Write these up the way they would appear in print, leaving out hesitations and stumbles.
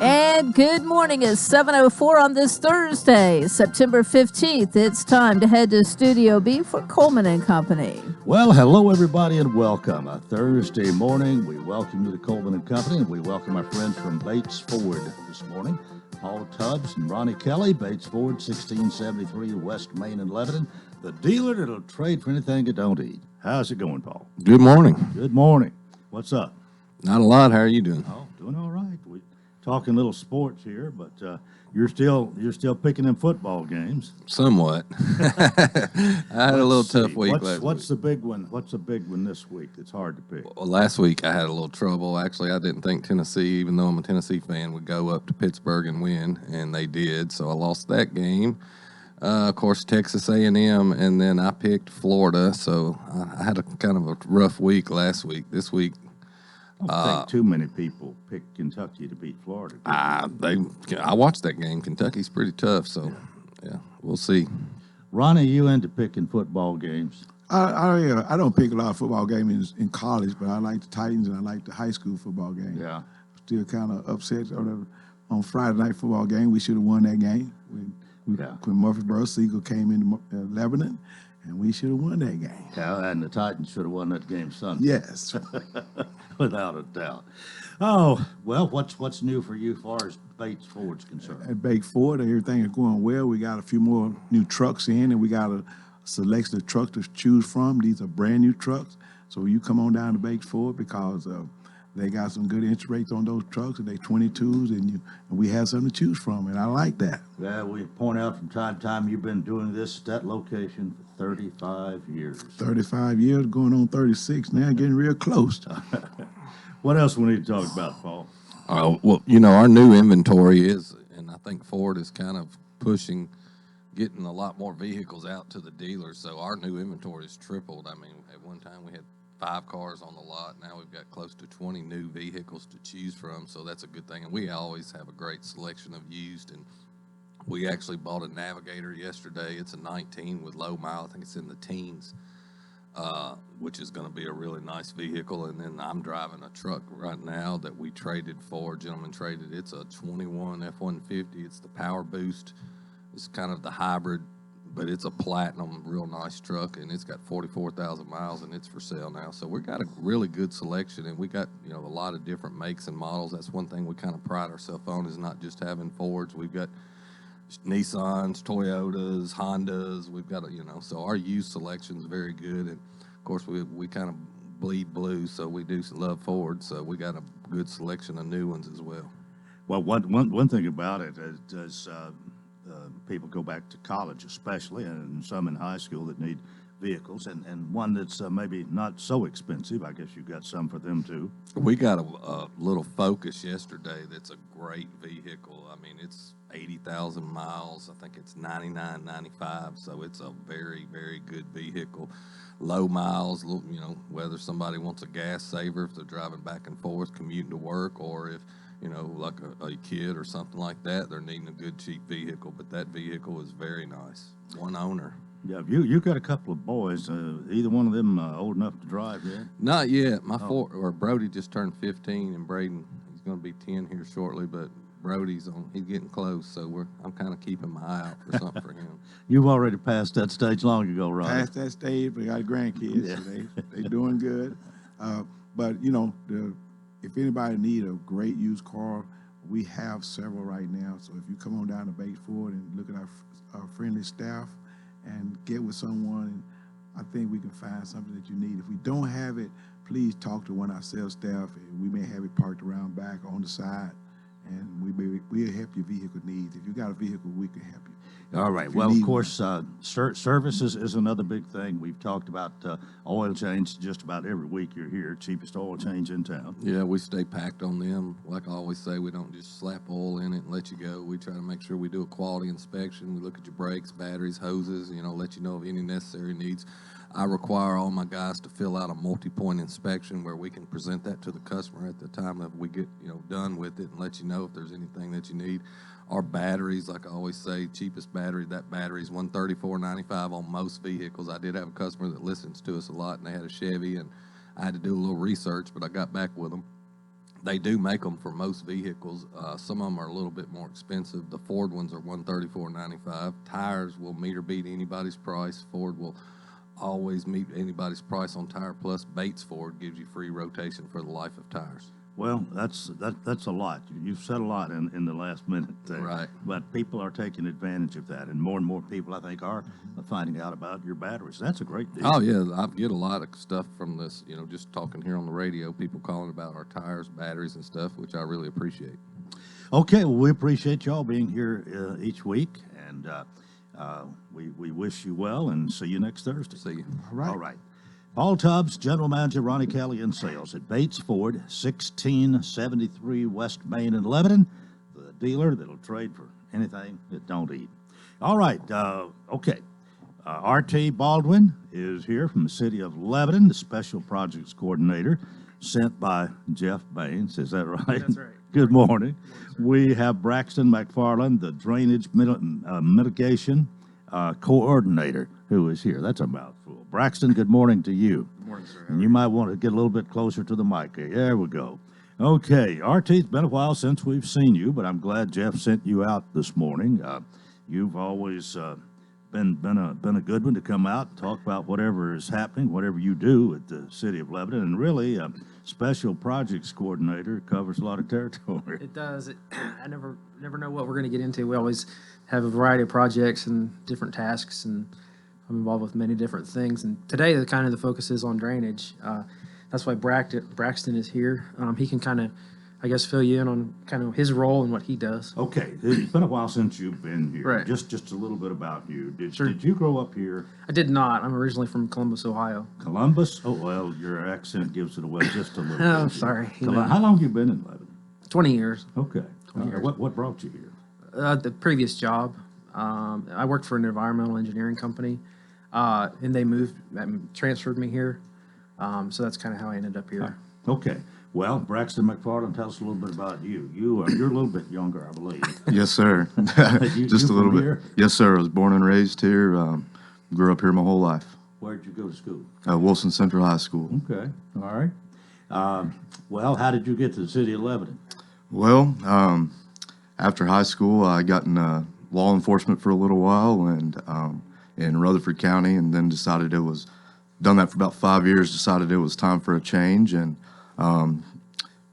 And good morning. It's 7:04 on this Thursday, September 15th. It's time to head to Studio B for Coleman and Company. Well, hello, everybody, and welcome. A Thursday morning, we welcome you to Coleman and Company, and we welcome our friends from Bates Ford this morning. Paul Tubbs and Ronnie Kelly, Bates Ford, 1673 West Main in Lebanon, the dealer that'll trade for anything it don't eat. How's it going, Paul? Good morning. Good morning. What's up? Not a lot. How are you doing? Oh, doing all right. We talking little sports here, but you're still picking in football games. Somewhat. I had a little tough week last week. What's the big one? What's the big one this week? It's hard to pick. Well, last week I had a little trouble. Actually, I didn't think Tennessee, even though I'm a Tennessee fan, would go up to Pittsburgh and win, and they did. So I lost that game. Of course, Texas A&M, and then I picked Florida. So I had a kind of a rough week last week. This week, I don't think too many people picked Kentucky to beat Florida. I watched that game. Kentucky's pretty tough, so yeah, we'll see. Ronnie, you into picking football games? I don't pick a lot of football games in college, but I like the Titans and I like the high school football game. Yeah. Still kind of upset on Friday night football game. We should have won that game when Murfreesboro Siegel came into Lebanon, and we should have won that game. Yeah, and the Titans should have won that game Sunday. Yes. Without a doubt. Oh, well, what's new for you as far as Bates Ford's concerned? At Bates Ford, everything is going well. We got a few more new trucks in, and we got a selection of trucks to choose from. These are brand new trucks. So you come on down to Bates Ford because they got some good interest rates on those trucks, and they 22s, and we have something to choose from, and I like that. Yeah, we point out from time to time you've been doing this at that location for 35 years. 35 years, going on 36 now, getting real close. What else we need to talk about, Paul? Well, our new inventory is, and I think Ford is kind of pushing, getting a lot more vehicles out to the dealers. So our new inventory is tripled. I mean, at one time we had 5 cars on the lot. Now we've got close to 20 new vehicles to choose from. So that's a good thing. And we always have a great selection of used. And we actually bought a Navigator yesterday. It's a 19 with low mile. I think it's in the teens. Which is going to be a really nice vehicle. And then I'm driving a truck right now that we traded for. Gentleman traded. It's a 21 F-150. It's the Power Boost. It's kind of the hybrid, but it's a platinum, real nice truck, and it's got 44,000 miles, and it's for sale now. So we got a really good selection, and we got a lot of different makes and models. That's one thing we kind of pride ourselves on, is not just having Fords. We've got Nissans, Toyotas, Hondas. We've got so our used selection is very good, and of course we kind of bleed blue, so we do love Ford. So we got a good selection of new ones as well. Well, one thing about it is people go back to college, especially, and some in high school that need vehicles, and one that's maybe not so expensive. I guess you got some for them too. We got a little Focus yesterday that's a great vehicle. I mean, it's 80,000 miles. I think it's 99.95, so it's a very, very good vehicle. Low miles, whether somebody wants a gas saver if they're driving back and forth, commuting to work, or if like a kid or something like that, they're needing a good, cheap vehicle. But that vehicle is very nice. One owner. Yeah, you got a couple of boys. Either one of them old enough to drive yet? Not yet. Brody just turned 15, and Braden, he's going to be 10 here shortly. But Brody's he's getting close, so I'm kind of keeping my eye out for something for him. You've already passed that stage long ago, right? Past that stage, we got grandkids, Yeah. so they doing good. But if anybody need a great used car, we have several right now. So if you come on down to Bates Ford and look at our friendly staff and get with someone, I think we can find something that you need. If we don't have it, please talk to one of our sales staff. And we may have it parked around back on the side, and we'll help your vehicle needs. If you got a vehicle, we can help you. All right. Well, of course, services is another big thing. We've talked about oil change just about every week you're here. Cheapest oil change in town. Yeah, we stay packed on them. Like I always say, we don't just slap oil in it and let you go. We try to make sure we do a quality inspection. We look at your brakes, batteries, hoses, let you know of any necessary needs. I require all my guys to fill out a multi-point inspection where we can present that to the customer at the time that we get done with it and let you know if there's anything that you need. Our batteries, like I always say, cheapest battery, that battery is $134.95 on most vehicles. I did have a customer that listens to us a lot, and they had a Chevy, and I had to do a little research, but I got back with them. They do make them for most vehicles. Some of them are a little bit more expensive. The Ford ones are $134.95. Tires will meet or beat anybody's price. Ford will always meet anybody's price on tire. Plus, Bates Ford gives you free rotation for the life of tires. Well, that's a lot. You've said a lot in the last minute there. Right. But people are taking advantage of that, and more people, I think, are finding out about your batteries. That's a great deal. Oh yeah, I get a lot of stuff from this. Just talking here on the radio, people calling about our tires, batteries, and stuff, which I really appreciate. Okay, well, we appreciate y'all being here each week, and we wish you well, and see you next Thursday. See you. All right. Paul Tubbs, General Manager, Ronnie Kelly in sales at Bates Ford, 1673 West Main in Lebanon, the dealer that'll trade for anything that don't eat. All right, okay. R.T. Baldwin is here from the city of Lebanon, the Special Projects Coordinator, sent by Jeff Baines. Is that right? That's right. Good morning. We have Braxton McFarland, the Drainage Mitigation Coordinator, who is here. That's a mouthful. Braxton, good morning to you. Good morning, sir. And you might want to get a little bit closer to the mic. There we go. Okay, RT, it's been a while since we've seen you, but I'm glad Jeff sent you out this morning. You've always been a good one to come out and talk about whatever is happening, whatever you do at the City of Lebanon, and really Special Projects Coordinator covers a lot of territory. It does. I never know what we're going to get into. We always have a variety of projects and different tasks, and I'm involved with many different things. And today, the focus is on drainage. That's why Braxton is here. He can kind of, I guess, fill you in on kind of his role and what he does. Okay, it's been a while since you've been here. Right. Just a little bit about you. Sure. Did you grow up here? I did not. I'm originally from Columbus, Ohio. Columbus? Oh, well, your accent gives it away just a little bit. Oh, sorry. How long have you been in Lebanon? 20 years. Okay. 20 years. What brought you here? The previous job, I worked for an environmental engineering company, and they transferred me here. So that's kind of how I ended up here. Okay. Well, Braxton McFarland, tell us a little bit about you. You're a little bit younger, I believe. Yes, sir. You Just a little from bit. here? Yes, sir. I was born and raised here. Grew up here my whole life. Where'd you go to school? Wilson Central High School. Okay. All right. Well, how did you get to the city of Lebanon? Well, after high school, I got in law enforcement for a little while and in Rutherford County, and then decided done that for about 5 years, decided it was time for a change, and come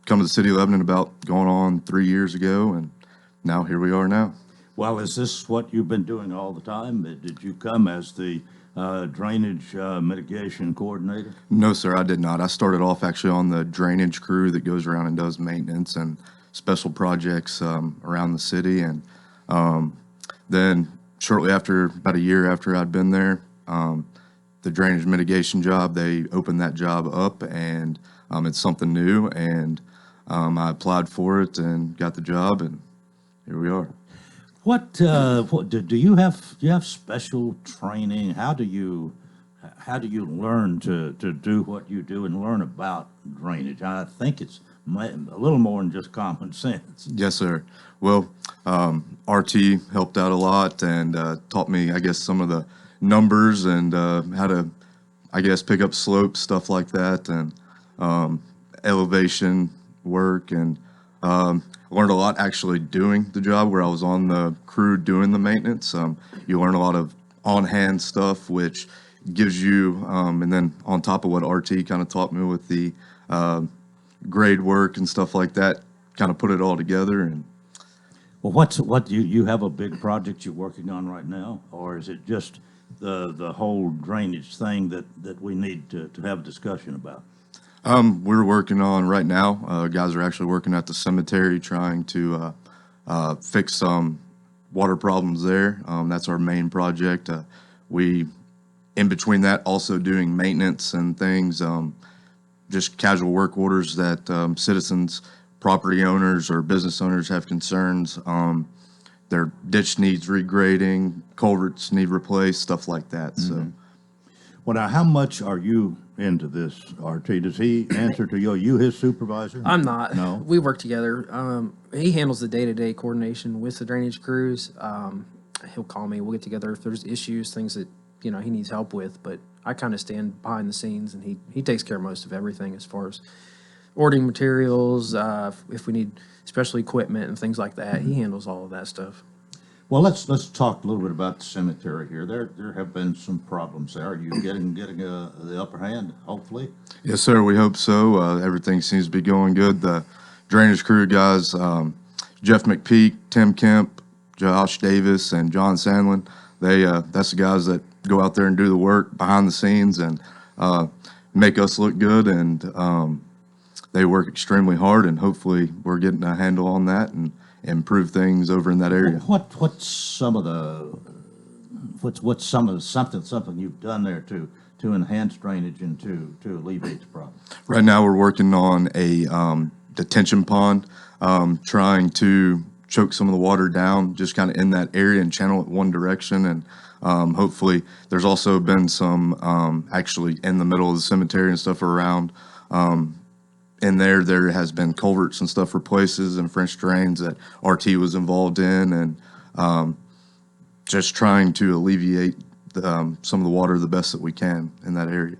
to the city of Lebanon about going on 3 years ago, and now here we are now. Well, is this what you've been doing all the time? Did you come as the drainage mitigation coordinator? No, sir, I did not. I started off actually on the drainage crew that goes around and does maintenance and special projects around the city, and then shortly after, about a year after I'd been there, the drainage mitigation job, they opened that job up, and it's something new, and I applied for it and got the job, and here we are. What do you have special training? How do you learn to do what you do and learn about drainage? I think it's a little more than just common sense. Yes, sir. Well, RT helped out a lot and taught me, I guess, some of the numbers and how to, I guess, pick up slopes, stuff like that, and elevation work. And I learned a lot actually doing the job where I was on the crew doing the maintenance. You learn a lot of on-hand stuff, which gives you, and then on top of what RT kind of taught me with the grade work and stuff like that, kind of put it all together. And Well, what you have a big project you're working on right now, or is it just the whole drainage thing that we need to have a discussion about? we're working on right now. Guys are actually working at the cemetery trying to fix some water problems there. That's our main project. We, in between that, also doing maintenance and things, just casual work orders that citizens, property owners, or business owners have concerns. Their ditch needs regrading, culverts need replaced, stuff like that. So. Well, now, how much are you into this, RT? Does he answer to you? Are you his supervisor? I'm not. No? We work together. He handles the day-to-day coordination with the drainage crews. He'll call me. We'll get together if there's issues, things that he needs help with. But I kind of stand behind the scenes, and he takes care of most of everything as far as ordering materials, if we need special equipment and things like that. He handles all of that stuff. Well, let's talk a little bit about the cemetery here. There have been some problems there. Are you getting the upper hand, hopefully? Yes, sir. We hope so. Everything seems to be going good. The drainage crew guys, Jeff McPeak, Tim Kemp, Josh Davis, and John Sandlin, that's the guys that go out there and do the work behind the scenes and make us look good. And they work extremely hard, and hopefully we're getting a handle on that and improve things over in that area. What's something you've done there to enhance drainage and to alleviate the problem? Right now, we're working on a detention pond, trying to choke some of the water down, just kind of in that area and channel it one direction. And hopefully, there's also been some actually in the middle of the cemetery and stuff around. In there has been culverts and stuff for places and French drains that RT was involved in, and just trying to alleviate some of the water the best that we can in that area.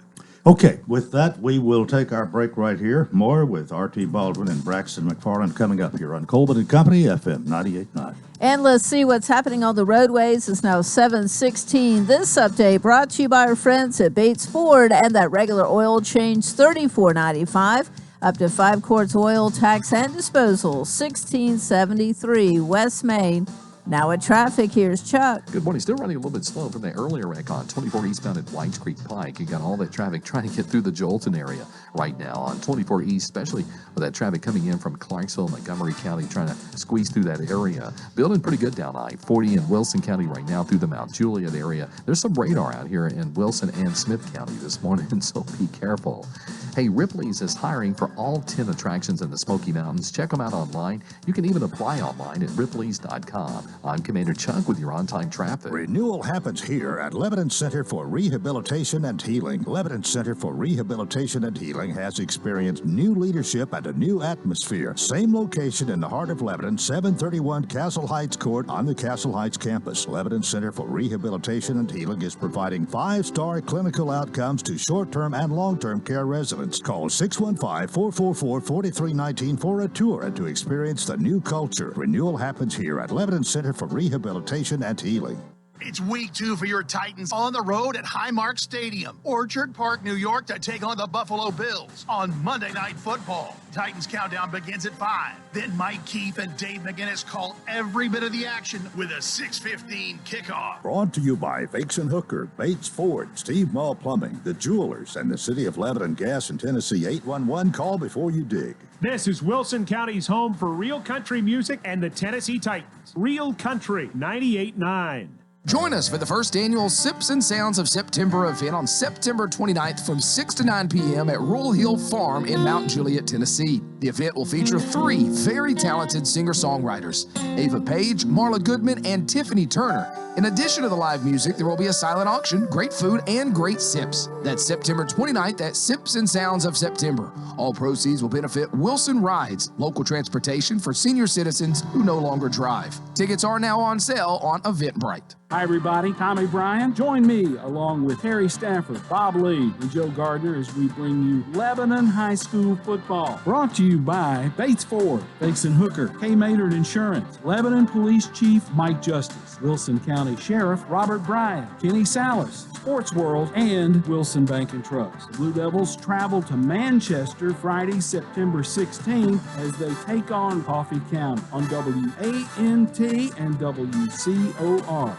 Okay, with that, we will take our break right here. More with RT Baldwin and Braxton McFarland coming up here on Coleman and Company, FM 98.9. And let's see what's happening on the roadways. It's now 7:16. This update brought to you by our friends at Bates Ford, and that regular oil change $34.95. Up to 5 quarts oil, tax, and disposal, $16.73 West Main. Now at traffic, here's Chuck. Good morning. Still running a little bit slow from the earlier wreck on 24 eastbound at Whites Creek Pike. You got all that traffic trying to get through the Jolton area right now on 24 east, especially with that traffic coming in from Clarksville, Montgomery County, trying to squeeze through that area. Building pretty good down I-40 in Wilson County right now through the Mount Juliet area. There's some radar out here in Wilson and Smith County this morning, so be careful. Hey, Ripley's is hiring for all 10 attractions in the Smoky Mountains. Check them out online. You can even apply online at ripleys.com. I'm Commander Chuck with your on-time traffic. Renewal happens here at Lebanon Center for Rehabilitation and Healing. Lebanon Center for Rehabilitation and Healing has experienced new leadership and a new atmosphere. Same location in the heart of Lebanon, 731 Castle Heights Court on the Castle Heights campus. Lebanon Center for Rehabilitation and Healing is providing 5-star clinical outcomes to short-term and long-term care residents. Call 615-444-4319 for a tour and to experience the new culture. Renewal happens here at Lebanon Center for Rehabilitation and Healing. It's week 2 for your Titans on the road at Highmark Stadium, Orchard Park, New York, to take on the Buffalo Bills on Monday Night Football. Titans countdown begins at 5. Then Mike Keefe and Dave McGinnis call every bit of the action with a 6:15 kickoff. Brought to you by Vixen Hooker, Bates Ford, Steve Mall Plumbing, The Jewelers, and the City of Lebanon Gas in Tennessee. 811, call before you dig. This is Wilson County's home for real country music and the Tennessee Titans. Real Country 98.9. Join us for the first annual Sips and Sounds of September event on September 29th from 6 to 9 p.m. at Rural Hill Farm in Mount Juliet, Tennessee. The event will feature 3 very talented singer-songwriters, Ava Page, Marla Goodman, and Tiffany Turner. In addition to the live music, there will be a silent auction, great food, and great sips. That's September 29th at Sips and Sounds of September. All proceeds will benefit Wilson Rides, local transportation for senior citizens who no longer drive. Tickets are now on sale on Eventbrite. Hi, everybody. Tommy Bryan. Join me along with Harry Stafford, Bob Lee, and Joe Gardner as we bring you Lebanon High School football. Brought to you by Bates Ford, Vixen Hooker, K. Maynard Insurance, Lebanon Police Chief Mike Justice, Wilson County Sheriff Robert Bryan, Kenny Salas, Sports World, and Wilson Bank and Trust. The Blue Devils travel to Manchester Friday, September 16th as they take on Coffee County on WANT and WCOR.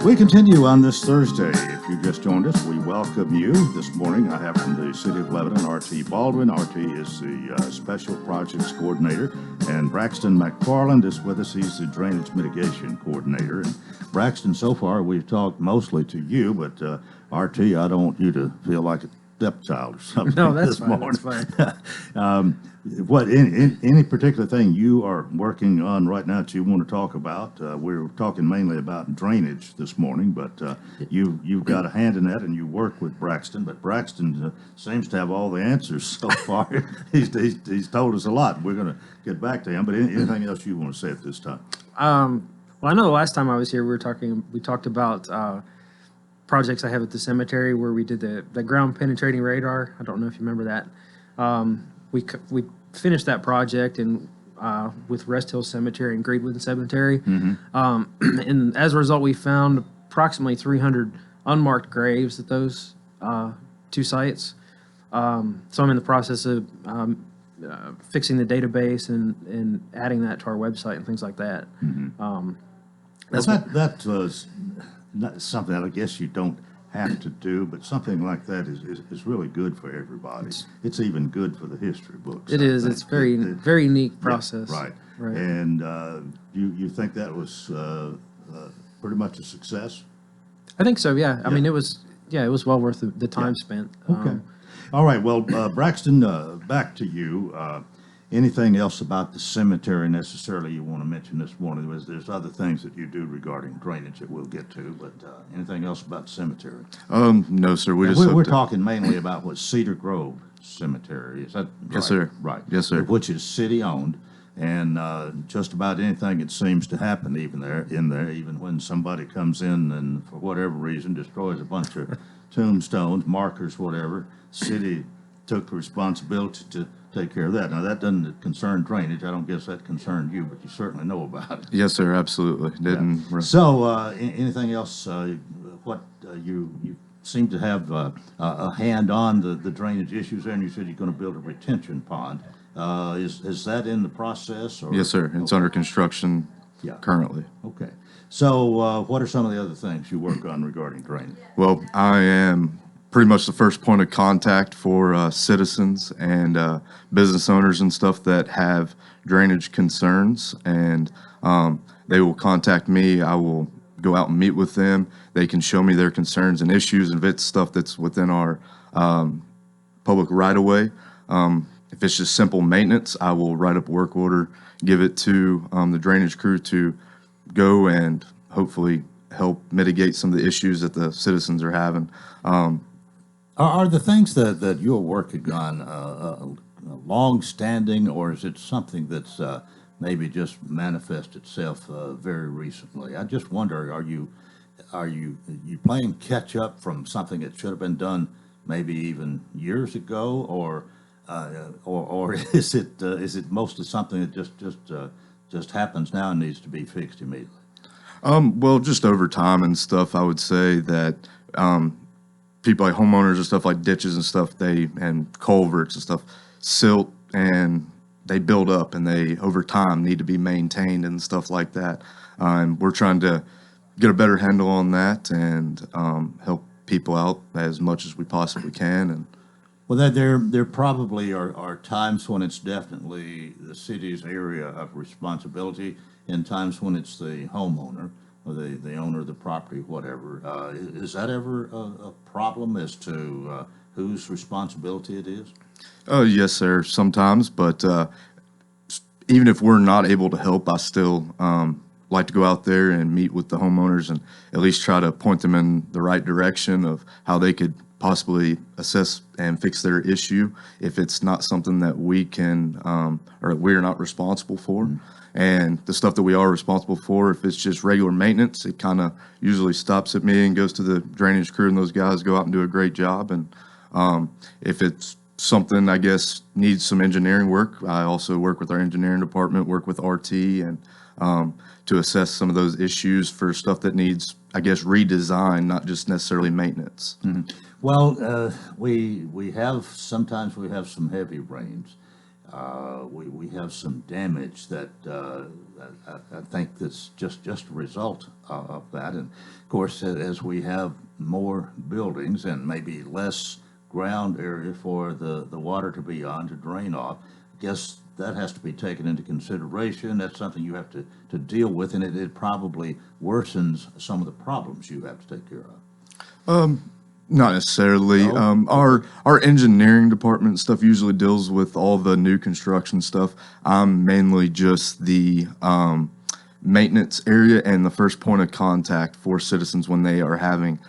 We continue on this Thursday. If you just joined us, we welcome you. This morning, I have from the City of Lebanon, RT Baldwin. RT is the Special Projects Coordinator, and Braxton McFarland is with us. He's the Drainage Mitigation Coordinator. And Braxton, so far, we've talked mostly to you, but RT, I don't want you to feel like a stepchild or something. No, that's this fine. morning. That's fine. What any particular thing you are working on right now that you want to talk about? We're talking mainly about drainage this morning, but you've got a hand in that, and you work with Braxton. But Braxton seems to have all the answers so far. he's told us a lot. We're going to get back to him. But anything else you want to say at this time? Well, I know the last time I was here, we talked about projects I have at the cemetery where we did the ground penetrating radar. I don't know if you remember that. We finished that project and with Rest Hill Cemetery and Greenwood Cemetery. And as a result, we found approximately 300 unmarked graves at those two sites. So I'm in the process of fixing the database and adding that to our website and things like that. That was not something that I guess you don't have to do, but something like that is really good for everybody. It's even good for the history books. It is. It's very unique process. Yeah, right. Right. And you think that was pretty much a success? I think so. Yeah. I mean, it was well worth the time spent. Okay. All right. Well, Braxton, back to you. Anything else about the cemetery necessarily you want to mention this morning? There's other things that you do regarding drainage that we'll get to, but anything else about the cemetery? No, sir. We're talking mainly about what Cedar Grove Cemetery is. That Yes, right? sir. Right. Yes, sir. Which is city owned, and just about anything that seems to happen even when somebody comes in and for whatever reason destroys a bunch of tombstones, markers, whatever, city took the responsibility to take care of that. Now, that doesn't concern drainage. I don't guess that concerned you, but you certainly know about it. Yes, sir. Absolutely. Didn't. So, anything else? You seem to have a hand on the drainage issues there, and you said you're going to build a retention pond. Is that in the process? Or? Yes, sir. It's under construction currently. Okay. So, what are some of the other things you work on regarding drainage? Well, I am pretty much the first point of contact for citizens and business owners and stuff that have drainage concerns, and they will contact me. I will go out and meet with them. They can show me their concerns and issues, and if it's stuff that's within our public right-of-way. If it's just simple maintenance, I will write up a work order, give it to the drainage crew to go and hopefully help mitigate some of the issues that the citizens are having. Are the things that you're working on long-standing, or is it something that's maybe just manifest itself very recently? I just wonder, are you playing catch up from something that should have been done maybe even years ago, or is it mostly something that just happens now and needs to be fixed immediately? Well, just over time and stuff, I would say that people like homeowners and stuff like ditches and stuff, and culverts and stuff, silt, and they build up and they over time need to be maintained and stuff like that. And we're trying to get a better handle on that and help people out as much as we possibly can. And well, there probably are times when it's definitely the city's area of responsibility, and times when it's the homeowner or the owner of the property, whatever. Is that ever a problem as to whose responsibility it is? Yes, sir, sometimes, but even if we're not able to help, I still like to go out there and meet with the homeowners and at least try to point them in the right direction of how they could possibly assess and fix their issue if it's not something that we can or we're not responsible for. And the stuff that we are responsible for, if it's just regular maintenance, it kind of usually stops at me and goes to the drainage crew, and those guys go out and do a great job. And if it's something, I guess, needs some engineering work, I also work with our engineering department, work with RT, and to assess some of those issues for stuff that needs, I guess, redesign, not just necessarily maintenance. Well, sometimes we have some heavy rains. We have some damage that I think that's just a result of that. And of course, as we have more buildings and maybe less ground area for the water to be on, to drain off, I guess that has to be taken into consideration. That's something you have to deal with, and it probably worsens some of the problems you have to take care of. Not necessarily. Our engineering department stuff usually deals with all the new construction stuff. I'm mainly just the maintenance area and the first point of contact for citizens when they are having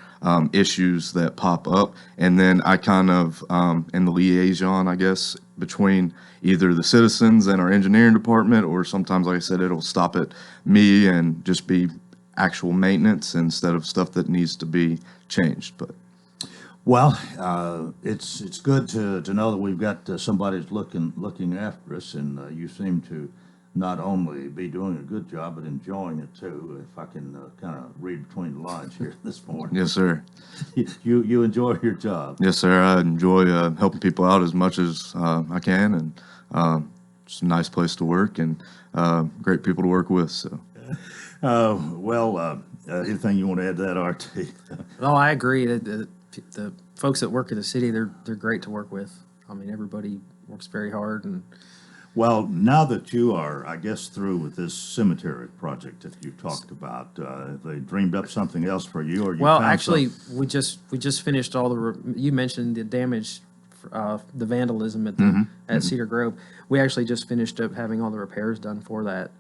issues that pop up. And then I kind of am the liaison, I guess, between either the citizens and our engineering department, or sometimes, like I said, it'll stop at me and just be actual maintenance instead of stuff that needs to be changed. But Well, it's good to know that we've got somebody that's looking after us, and you seem to not only be doing a good job, but enjoying it too. If I can kind of read between the lines here this morning. yes, sir. You enjoy your job. Yes, sir. I enjoy helping people out as much as I can, and it's a nice place to work and great people to work with. So, Anything you want to add to that, RT? No, I agree. The folks that work in the city, they're great to work with. I mean, everybody works very hard, and Well, now that you are, I guess, through with this cemetery project that you talked about, have they dreamed up something else for you, or you well, found actually, some- we just finished all you mentioned the damage, the vandalism at Cedar Grove. We actually just finished up having all the repairs done for that.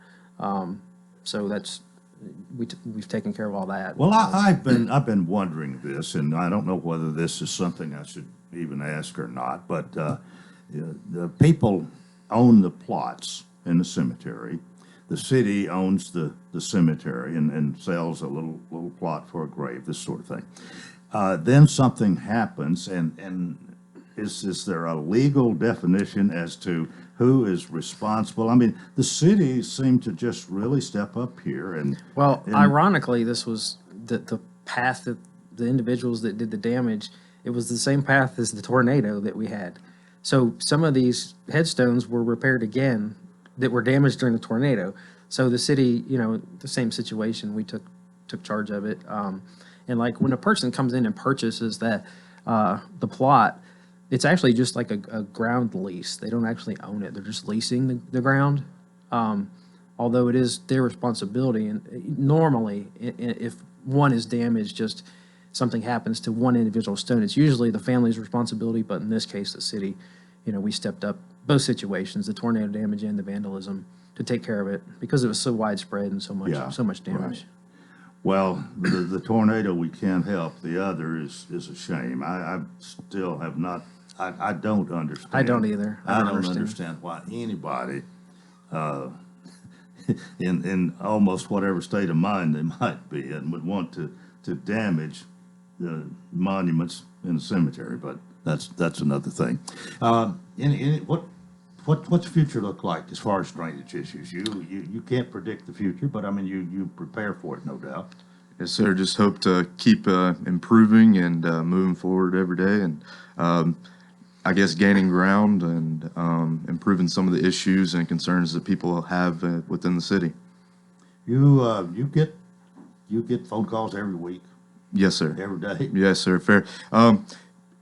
So we've taken care of all that. Well, I've been wondering this, and I don't know whether this is something I should even ask or not, but the people own the plots in the cemetery. The city owns the cemetery and sells a little plot for a grave, this sort of thing. Then something happens, and is there a legal definition as to who is responsible? I mean, the city seemed to just really step up here and. Well, and- ironically, this was the path that the individuals that did the damage, it was the same path as the tornado that we had. So some of these headstones were repaired again that were damaged during the tornado. So the city, the same situation, we took charge of it. And like when a person comes in and purchases the plot, it's actually just like a ground lease. They don't actually own it. They're just leasing the ground. Although it is their responsibility. And normally, if one is damaged, just something happens to one individual stone, it's usually the family's responsibility. But in this case, the city, we stepped up both situations, the tornado damage and the vandalism, to take care of it because it was so widespread and so much damage. Right. Well, the tornado we can't help. The other is a shame. I still have not. I don't understand. I don't either. I don't understand why anybody, in almost whatever state of mind they might be in, would want to damage the monuments in the cemetery. But that's another thing. What's the future look like as far as drainage issues? You can't predict the future, but I mean you prepare for it, no doubt. yes, sir. Just hope to keep improving and moving forward every day, and I guess gaining ground and improving some of the issues and concerns that people have within the city. You get phone calls every week, Yes, sir. every day. Yes, sir. Fair.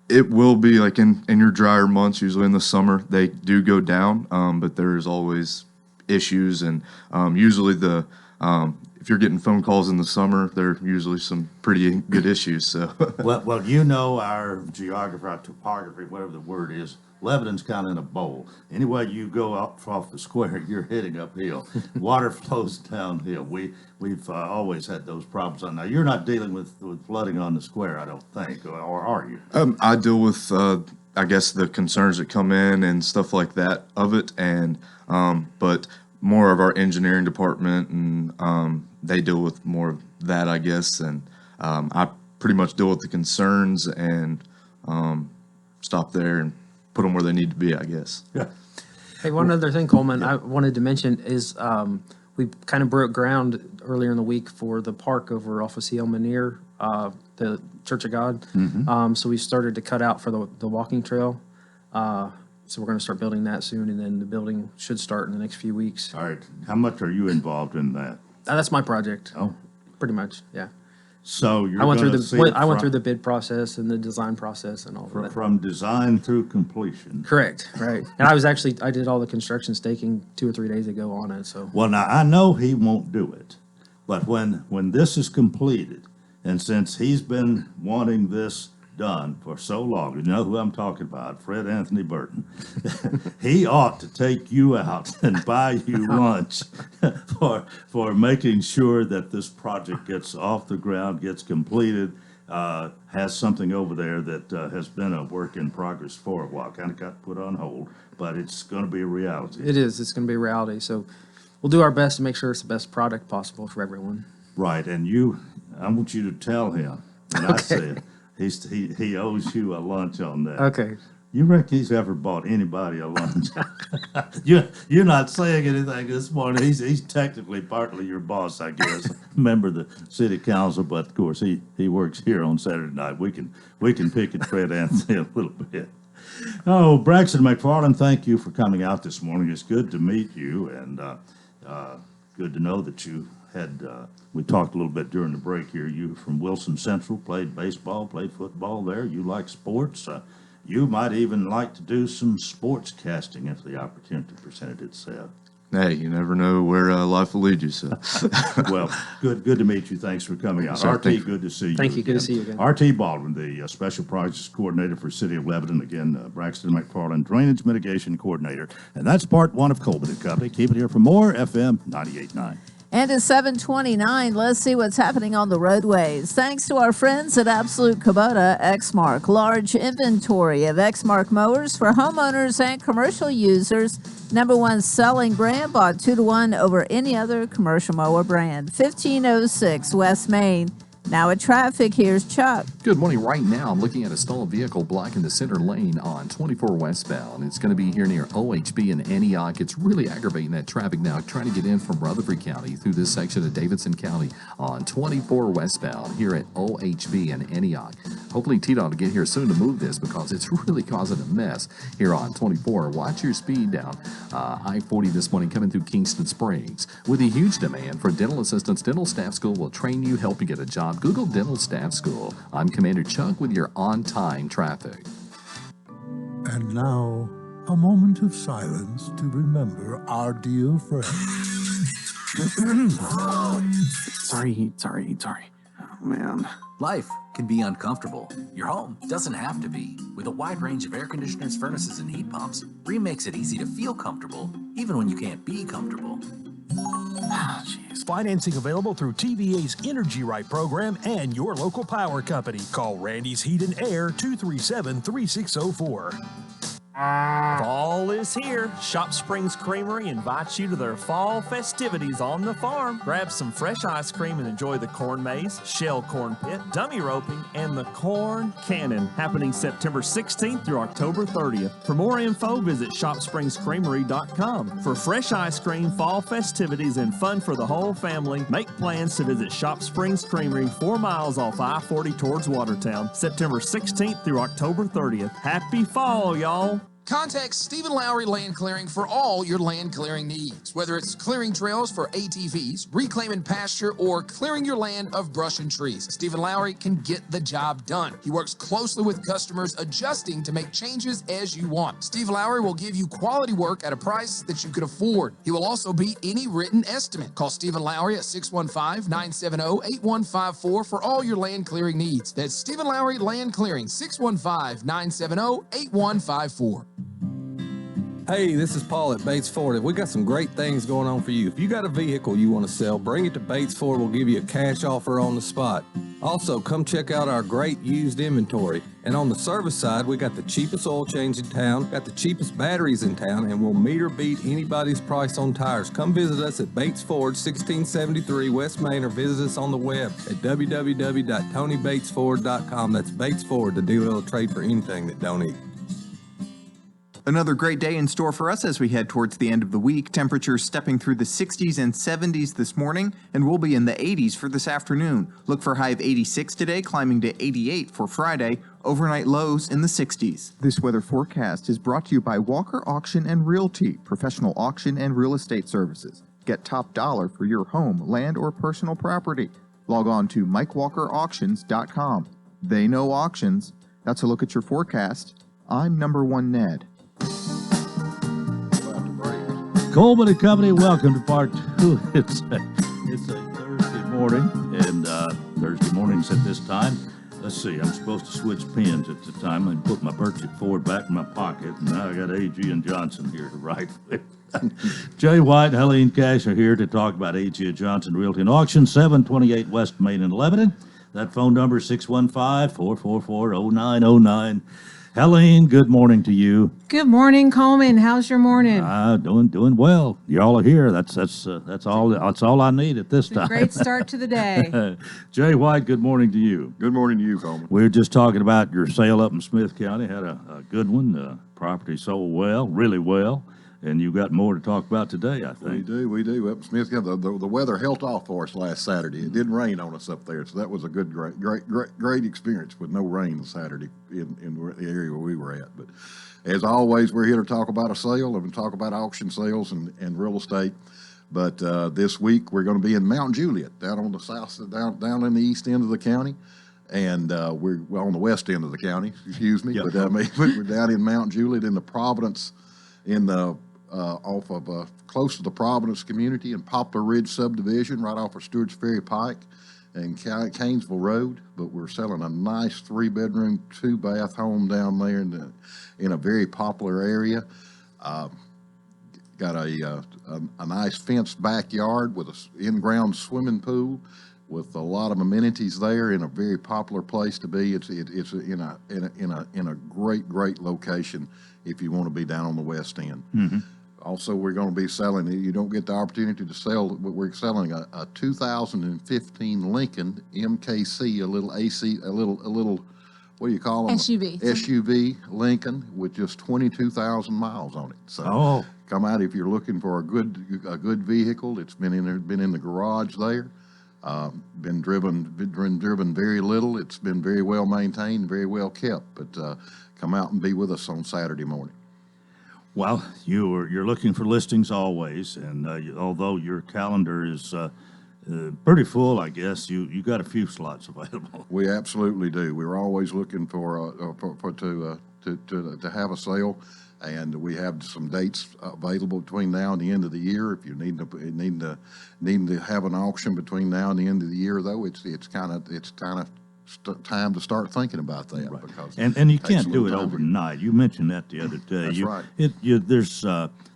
It will be like in your drier months, usually in the summer, they do go down, but there's always issues, and usually if you're getting phone calls in the summer, there are usually some pretty good issues. So, Well, our geography, our topography, whatever the word is. Lebanon's kind of in a bowl. Anyway, you go up off the square, you're heading uphill. Water flows downhill. We've always had those problems. Now, you're not dealing with flooding on the square, I don't think, or are you? I deal with, I guess, the concerns that come in and stuff like that of it, and but more of our engineering department, and they deal with more of that, I guess, and I pretty much deal with the concerns and stop there and put them where they need to be, I guess. Yeah. Hey, one other thing, Coleman, I wanted to mention is we kind of broke ground earlier in the week for the park over off of C.L. Manier, the Church of God. So we started to cut out for the walking trail. So we're going to start building that soon, and then the building should start in the next few weeks. All right. How much are you involved in that? That's my project. Oh. Pretty much, yeah. So you're I went gonna through see it I went from- through the bid process and the design process and all of that. From design through completion. Correct, right. And I did all the construction staking 2 or 3 days ago on it, so. Well, now, I know he won't do it, but when this is completed, and since he's been wanting this done for so long, you know who I'm talking about, Fred Anthony Burton, he ought to take you out and buy you lunch for making sure that this project gets off the ground, gets completed, has something over there that has been a work in progress for a while, kind of got put on hold, but it's going to be a reality. It is, it's going to be a reality, so we'll do our best to make sure it's the best product possible for everyone. Right, and I want you to tell him, and I said, he owes you a lunch on that. Okay. You reckon he's ever bought anybody a lunch? You're not saying anything this morning. He's technically partly your boss, I guess, member of the city council, but of course he works here on Saturday night. We can pick at Fred Anthony a little bit. Oh, Braxton McFarland, thank you for coming out this morning. It's good to meet you, and good to know that you had. We talked a little bit during the break here. You from Wilson Central, played baseball, played football there. You like sports. You might even like to do some sports casting if the opportunity presented itself. Hey, you never know where life will lead you, so. Well, good to meet you. Thanks for coming out. Sir, RT, good to see you. Thank you. Good to see you again. RT Baldwin, the Special Projects Coordinator for City of Lebanon. Again, Braxton McFarland, Drainage Mitigation Coordinator. And that's part one of Coleman & Company. Keep it here for more, FM 98.9. And it's 7:29. Let's see what's happening on the roadways. Thanks to our friends at Absolute Kubota Exmark. Large inventory of Exmark mowers for homeowners and commercial users. #1 selling brand, bought 2-to-1 over any other commercial mower brand. 1506 West Main. Now at traffic, here's Chuck. Good morning. Right now, I'm looking at a stolen vehicle blocking the center lane on 24 westbound. It's going to be here near OHB and Antioch. It's really aggravating that traffic now, trying to get in from Rutherford County through this section of Davidson County on 24 westbound here at OHB and Antioch. Hopefully, TDOT will get here soon to move this because it's really causing a mess here on 24. Watch your speed down I-40 this morning coming through Kingston Springs. With a huge demand for dental assistants, Dental Staff School will train you, help you get a job. Google Dental Staff School. I'm Commander Chuck with your on-time traffic. And now, a moment of silence to remember our dear friend. Sorry. Oh, man. Life can be uncomfortable. Your home doesn't have to be. With a wide range of air conditioners, furnaces, and heat pumps, Rheem makes it easy to feel comfortable, even when you can't be comfortable. Financing available through TVA's Energy Right program and your local power company. Call Randy's Heat and Air 237-3604. Fall is here. Shop Springs Creamery invites you to their fall festivities on the farm. Grab some fresh ice cream and enjoy the corn maze, shell corn pit, dummy roping, and the corn cannon, happening September 16th through October 30th. For more info, visit shopspringscreamery.com. For fresh ice cream, fall festivities, and fun for the whole family, make plans to visit Shop Springs Creamery 4 miles off I-40 towards Watertown, September 16th through October 30th. Happy fall, y'all! Contact Stephen Lowry Land Clearing for all your land clearing needs. Whether it's clearing trails for ATVs, reclaiming pasture, or clearing your land of brush and trees, Stephen Lowry can get the job done. He works closely with customers, adjusting to make changes as you want. Steve Lowry will give you quality work at a price that you can afford. He will also beat any written estimate. Call Stephen Lowry at 615-970-8154 for all your land clearing needs. That's Stephen Lowry Land Clearing, 615-970-8154. Hey, this is Paul at Bates Ford. We got some great things going on for you. If you got a vehicle you want to sell, bring it to Bates Ford. We'll give you a cash offer on the spot. Also, come check out our great used inventory. And on the service side, we got the cheapest oil change in town, got the cheapest batteries in town, and we'll meet or beat anybody's price on tires. Come visit us at Bates Ford, 1673 West Main, or visit us on the web at www.tonybatesford.com. That's Bates Ford, the dealer will trade for anything that don't eat. Another great day in store for us as we head towards the end of the week. Temperatures stepping through the 60s and 70s this morning, and we'll be in the 80s for this afternoon. Look for a high of 86 today, climbing to 88 for Friday. Overnight lows in the 60s. This weather forecast is brought to you by Walker Auction and Realty, professional auction and real estate services. Get top dollar for your home, land, or personal property. Log on to MikeWalkerAuctions.com. They know auctions. That's a look at your forecast. I'm #1 Ned. Coleman & Company, welcome to part two. It's a Thursday morning, and Thursday mornings at this time. Let's see, I'm supposed to switch pens at the time. I put my Birchett Ford back in my pocket, and now I got A.G. and Johnson here to write with. Jay White and Helene Cash are here to talk about A.G. and Johnson Realty and Auction, 728 West Main in Lebanon. That phone number is 615-444-0909. Helene, good morning to you. Good morning, Coleman. How's your morning? Doing well. Y'all are here. That's all I need at this It's a time. great start to the day. Jay White, good morning to you. Good morning to you, Coleman. We were just talking about your sale up in Smith County. Had a good one. Property sold well, really well, and you got more to talk about today, I think. We do. Up in Smith County, the weather held off for us last Saturday. It didn't rain on us up there, so that was a good, great experience with no rain Saturday in the area where we were at. But as always, we're here to talk about a sale and talk about auction sales and real estate. But this week we're going to be in Mount Juliet, down on the south, down in the east end of the county. And we're on the west end of the county, excuse me. Yep. But we're down in Mount Juliet in the Providence, in the off of close to the Providence community in Poplar Ridge subdivision, right off of Stewart's Ferry Pike and Canesville Road. But we're selling a nice 3-bedroom, 2-bath home down there in a very popular area. Got a nice fenced backyard with an in-ground swimming pool, with a lot of amenities there in a very popular place to be. It's in a great location if you want to be down on the west end. Mm-hmm. Also, we're going to be selling. You don't get the opportunity to sell, but we're selling a 2015 Lincoln MKC, a little what do you call them? SUV Lincoln with just 22,000 miles on it. So come out if you're looking for a good vehicle. It's been in the garage there. Been driven very little. It's been very well maintained, very well kept. But come out and be with us on Saturday morning. Well, you're looking for listings always, and although your calendar is pretty full, I guess you got a few slots available. We absolutely do. We're always looking to have a sale. And we have some dates available between now and the end of the year. If you need to have an auction between now and the end of the year, though, it's kind of time to start thinking about that. Right. Because and you can't do it overnight. You mentioned that the other day. That's right.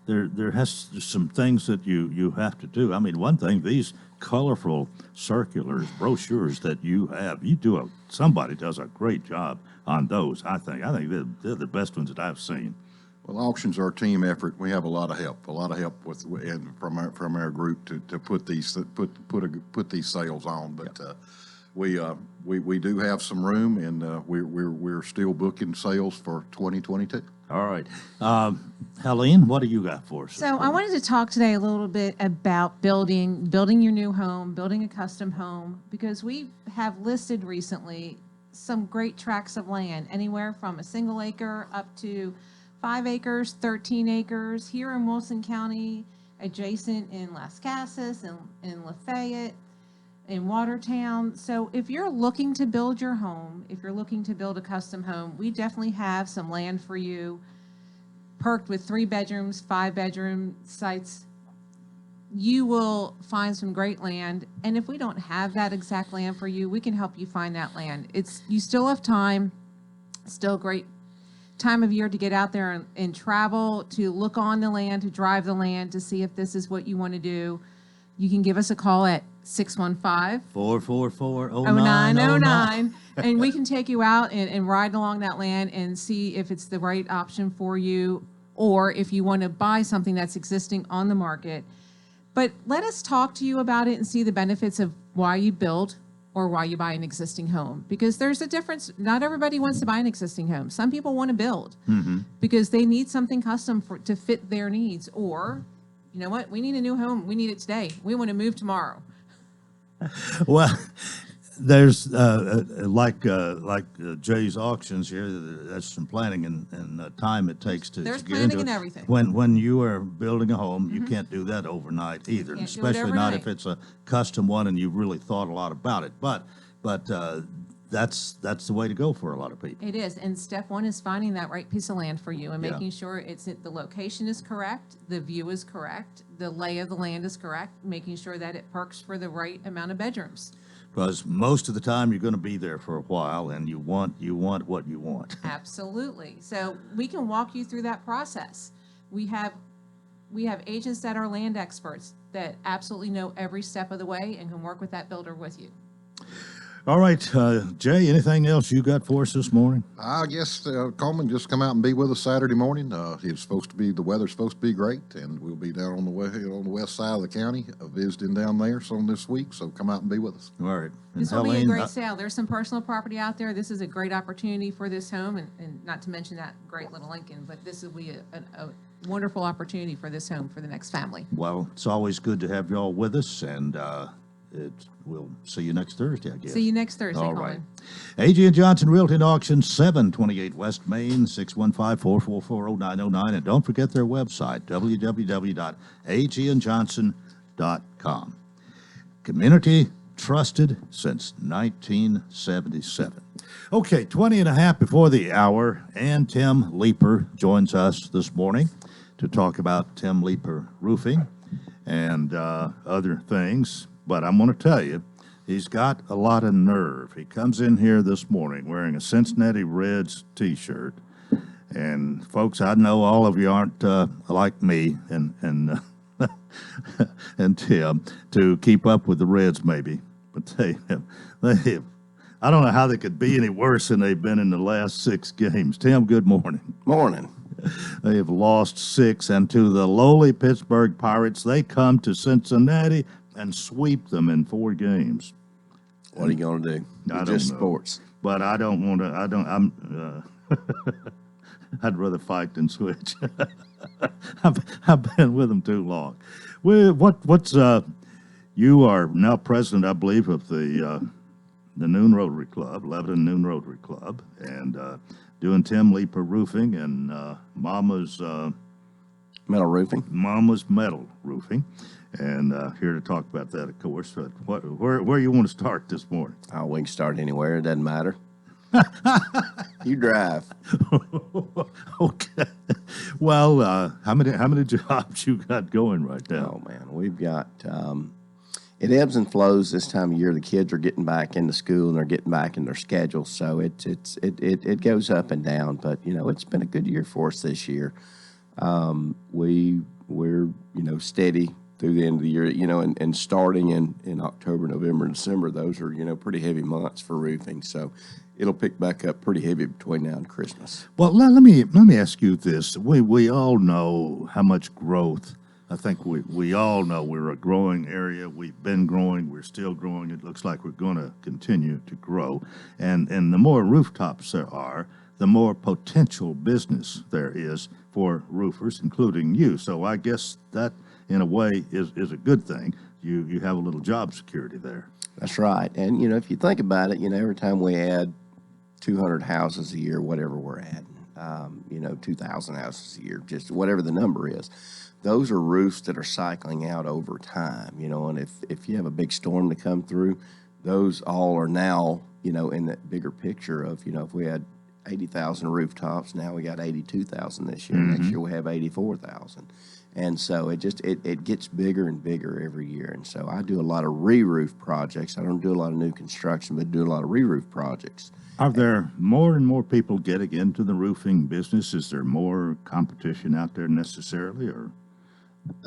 There's some things that you have to do. I mean, one thing, these colorful circulars, brochures that you have, somebody does a great job on those. I think they're the best ones that I've seen. Well, auctions are a team effort. We have a lot of help from our group to put these sales on. But we do have some room, and we're still booking sales for 2022. All right, Helene, what do you got for us? So I wanted to talk today a little bit about building your new home, building a custom home, because we have listed recently some great tracts of land, anywhere from a single acre up to 5 acres, 13 acres, here in Wilson County, adjacent in Las Casas, in Lafayette, in Watertown. So if you're looking to build your home, if you're looking to build a custom home, we definitely have some land for you, perked with 3 bedrooms, 5-bedroom sites. You will find some great land, and if we don't have that exact land for you, we can help you find that land. You still have time, still great time of year to get out there and travel, to look on the land, to drive the land, to see if this is what you want to do. You can give us a call at 615-444-0909, and we can take you out and ride along that land and see if it's the right option for you, or if you want to buy something that's existing on the market. But let us talk to you about it and see the benefits of why you build or why you buy an existing home, because there's a difference. Not everybody wants to buy an existing home. Some people want to build because they need something custom to fit their needs, or, you know what, we need a new home. We need it today. We want to move tomorrow. Well, there's like Jay's auctions here. That's some planning and time it takes to There's get planning into and it. everything. When you are building a home, you can't do that overnight either, Can't do it especially not overnight. if it's a custom one and you've really thought a lot about it. But that's the way to go for a lot of people. It is, and step one is finding that right piece of land for you and Yeah. making sure the location is correct, the view is correct, the lay of the land is correct, making sure that it perks for the right amount of bedrooms. Because most of the time you're going to be there for a while, and you want what you want. Absolutely. So we can walk you through that process. We have agents that are land experts that absolutely know every step of the way and can work with that builder with you. All right, Jay, anything else you got for us this morning? I guess Coleman, just come out and be with us Saturday morning. The weather's supposed to be great, and we'll be down on the west side of the county visiting down there some this week. So come out and be with us. All right. This will be a great sale. There's some personal property out there. This is a great opportunity for this home, and not to mention that great little Lincoln, but this will be a wonderful opportunity for this home for the next family. Well, it's always good to have y'all with us, and we'll see you next Thursday, I guess. See you next Thursday, All Coleman. right. A.G. and Johnson Realty and Auction, 728 West Main, 615-444-0909. And don't forget their website, www.agandjohnson.com. Community trusted since 1977. Okay, 20 and a half before the hour, and Tim Leeper joins us this morning to talk about Tim Leeper Roofing and other things. But I'm going to tell you, he's got a lot of nerve. He comes in here this morning wearing a Cincinnati Reds T-shirt. And, folks, I know all of you aren't like me and and Tim to keep up with the Reds, maybe. But they have, I don't know how they could be any worse than they've been in the last 6 games. Tim, good morning. Morning. They have lost 6, and to the lowly Pittsburgh Pirates, they come to Cincinnati and sweep them in 4 games. What are you going to do? It's just sports. But I don't want to. I'd rather fight than switch. I've been with them too long. What's you are now president, I believe, of the Noon Rotary Club, Lebanon Noon Rotary Club, and doing Tim Leeper Roofing and Mama's Metal Roofing. Mama's Metal Roofing. And here to talk about that, of course. But where you want to start this morning? Oh, we can start anywhere. It doesn't matter. You drive. Okay. Well, how many jobs you got going right now? Oh man, we've got. It ebbs and flows this time of year. The kids are getting back into school and they're getting back in their schedules, so it goes up and down. But it's been a good year for us this year. We're steady through the end of the year, and starting in October, November, and December, those are, pretty heavy months for roofing. So it'll pick back up pretty heavy between now and Christmas. Well, let me ask you this. We all know how much growth. I think we all know we're a growing area. We've been growing. We're still growing. It looks like we're going to continue to grow. And the more rooftops there are, the more potential business there is for roofers, including you. So I guess that, in a way, is a good thing. You have a little job security there. That's right. And, if you think about it, every time we add 200 houses a year, whatever we're adding, 2,000 houses a year, just whatever the number is, those are roofs that are cycling out over time, and if you have a big storm to come through, those all are now, in that bigger picture of, if we had 80,000 rooftops, now we got 82,000 this year. Mm-hmm. Next year we have 84,000. And so it gets bigger and bigger every year. And so I do a lot of re-roof projects. I don't do a lot of new construction, but do a lot of re-roof projects. Are there more and more people getting into the roofing business? Is there more competition out there necessarily, or?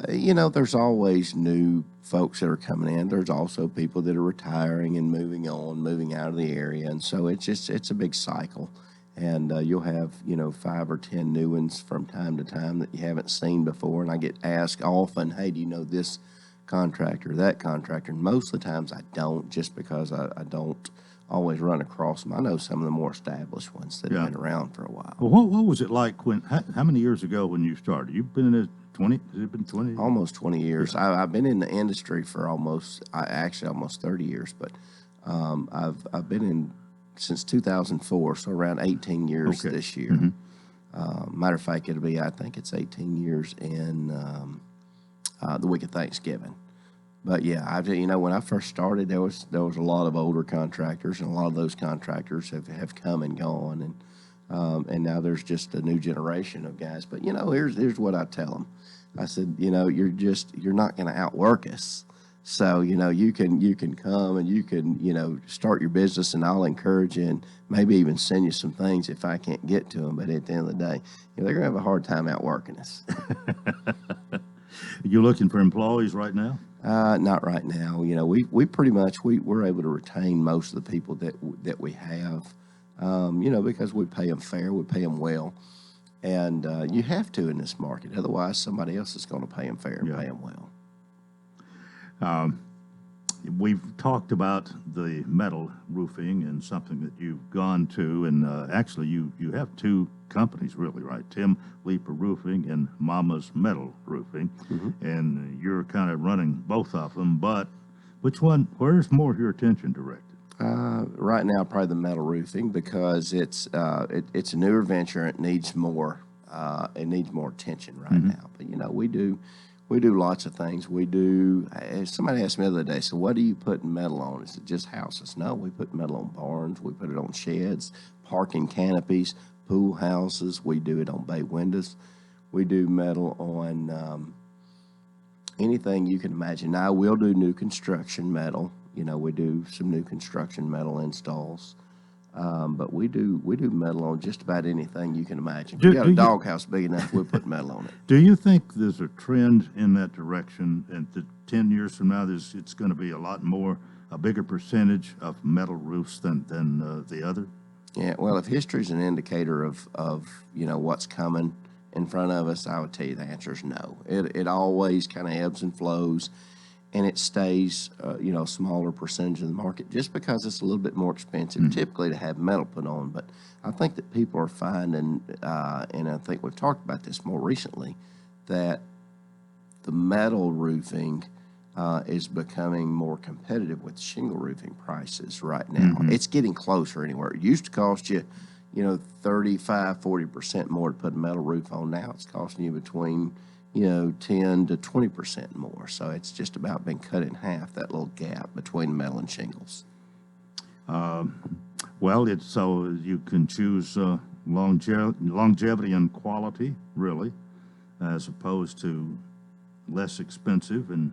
There's always new folks that are coming in. There's also people that are retiring and moving on, moving out of the area. And so it's a big cycle. And you'll have, 5 or 10 new ones from time to time that you haven't seen before. And I get asked often, hey, do you know this contractor, that contractor? And most of the times I don't, just because I don't always run across them. I know some of the more established ones that have been around for a while. Well, what was it like how many years ago when you started? You've been in it 20, has it been 20? Almost 20 years. I've been in the industry for almost 30 years, but I've been in since 2004, so around 18 years this year. Mm-hmm. Matter of fact, I think it's 18 years in the week of Thanksgiving. But yeah, when I first started, there was a lot of older contractors, and a lot of those contractors have come and gone, and now there's just a new generation of guys. But here's what I tell them. I said, you're not going to outwork us. So, you can come and you can, start your business, and I'll encourage you and maybe even send you some things if I can't get to them. But at the end of the day, they're going to have a hard time outworking us. You looking for employees right now? Not right now. You know, we pretty much we're able to retain most of the people that we have. You know, because we pay them fair, we pay them well, and you have to in this market. Otherwise, somebody else is going to pay them fair and pay them well. We've talked about the metal roofing and something that you've gone to, and actually you have two companies, really, right? Tim Leeper Roofing and Mama's Metal Roofing, and you're kind of running both of them. But where's more of your attention directed? Right now, probably the metal roofing, because it's a newer venture. It needs more attention right now. But you know, we do lots of things. We do. Somebody asked me the other day, so what do you put metal on? Is it just houses? No, we put metal on barns. We put it on sheds, parking canopies, pool houses. We do it on bay windows. We do metal on anything you can imagine. Now, we'll do new construction metal. You know, we do some new construction metal installs. But we do metal on just about anything you can imagine. If you got a doghouse big enough, we'll put metal on it. Do you think there's a trend in that direction, and that 10 years from now, it's going to be a bigger percentage of metal roofs than the other? Yeah, well, if history's an indicator of you know what's coming in front of us, I would tell you the answer is no. It always kind of ebbs and flows. And it stays, you know, a smaller percentage of the market just because it's a little bit more expensive typically to have metal put on. But I think that people are finding, and I think we've talked about this more recently, that the metal roofing is becoming more competitive with shingle roofing prices right now. It's getting closer anywhere. It used to cost you, you know, 35-40% more to put a metal roof on. Now it's costing you between 10 to 20% more. So it's just about been cut in half, that little gap between metal and shingles. Well, it's so you can choose longevity and quality, really, as opposed to less expensive and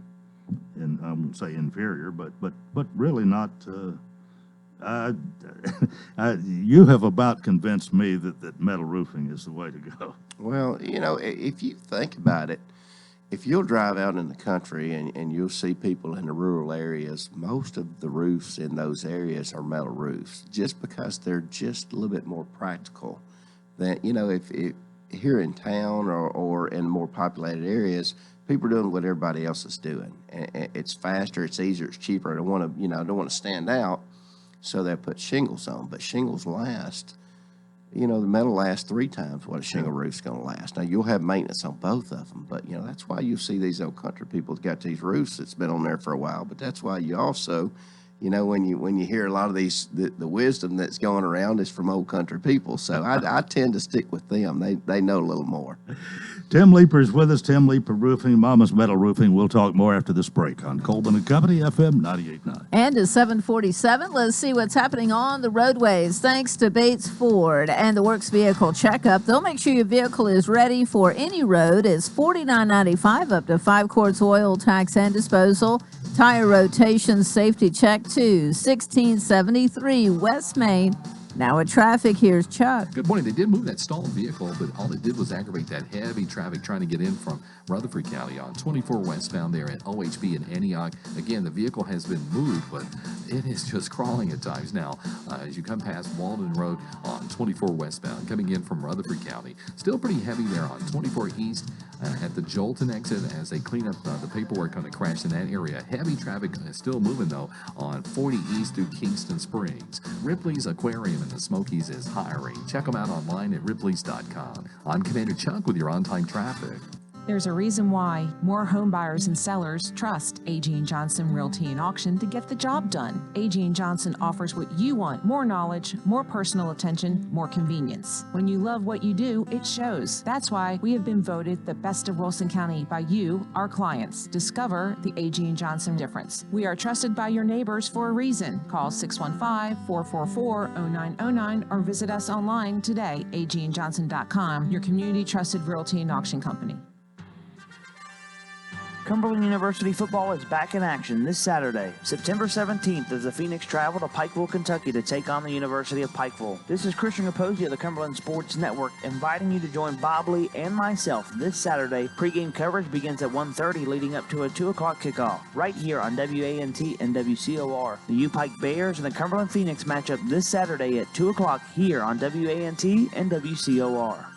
I won't say inferior, but really not. You have about convinced me that metal roofing is the way to go. Well, you know, if you think about it, if you'll drive out in the country and you'll see people in the rural areas, most of the roofs in those areas are metal roofs just because they're just a little bit more practical than, you know, if here in town or in more populated areas, people are doing what everybody else is doing. And it's faster, it's easier, it's cheaper. I don't want to stand out. So they put shingles on, but shingles last, you know, the metal lasts 3 times what a shingle roof's going to last. Now, you'll have maintenance on both of them, but, you know, that's why you see these old country people that got these roofs that's been on there for a while. But that's why you also, you know, when you hear a lot of these, the wisdom that's going around is from old country people. So I tend to stick with them. They know a little more. Tim Leeper is with us, Tim Leeper Roofing, Mama's Metal Roofing. We'll talk more after this break on Coleman and Company, FM 98.9. And at 7:47, let's see what's happening on the roadways. Thanks to Bates Ford and the Works Vehicle Checkup. They'll make sure your vehicle is ready for any road. It's $49.95 up to 5 quarts oil, tax, and disposal. Tire rotation safety check too. 1673 West Main. Now at traffic, here's Chuck. Good morning. They did move that stalled vehicle, but all it did was aggravate that heavy traffic trying to get in from Rutherford County on 24 westbound there at OHB in Antioch. Again, the vehicle has been moved, but it is just crawling at times now as you come past Walden Road on 24 westbound, coming in from Rutherford County. Still pretty heavy there on 24 east at the Jolton exit as they clean up the paperwork on the crash in that area. Heavy traffic is still moving, though, on 40 east through Kingston Springs. Ripley's Aquarium in the Smokies is hiring. Check them out online at ripleys.com. I'm Commander Chuck with your on-time traffic. There's a reason why more home buyers and sellers trust A.G. & Johnson Realty and Auction to get the job done. A.G. & Johnson offers what you want: more knowledge, more personal attention, more convenience. When you love what you do, it shows. That's why we have been voted the best of Wilson County by you, our clients. Discover the A.G. & Johnson difference. We are trusted by your neighbors for a reason. Call 615-444-0909 or visit us online today, agandjohnson.com, your community trusted realty and auction company. Cumberland University football is back in action this Saturday, September 17th, as the Phoenix travel to Pikeville, Kentucky to take on the University of Pikeville. This is Christian Capozzi of the Cumberland Sports Network inviting you to join Bob Lee and myself this Saturday. Pre-game coverage begins at 1:30 leading up to a 2 o'clock kickoff, right here on WANT and WCOR. The U-Pike Bears and the Cumberland Phoenix match up this Saturday at 2 o'clock here on WANT and WCOR.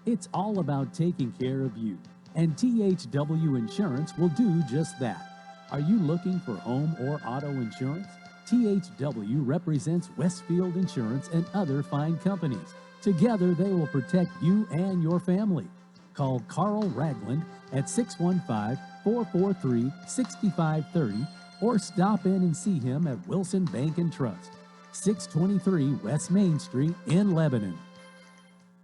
It's all about taking care of you, and THW Insurance will do just that. Are you looking for home or auto insurance? THW represents Westfield Insurance and other fine companies. Together, they will protect you and your family. Call Carl Ragland at 615-443-6530 or stop in and see him at Wilson Bank and Trust, 623 West Main Street in Lebanon.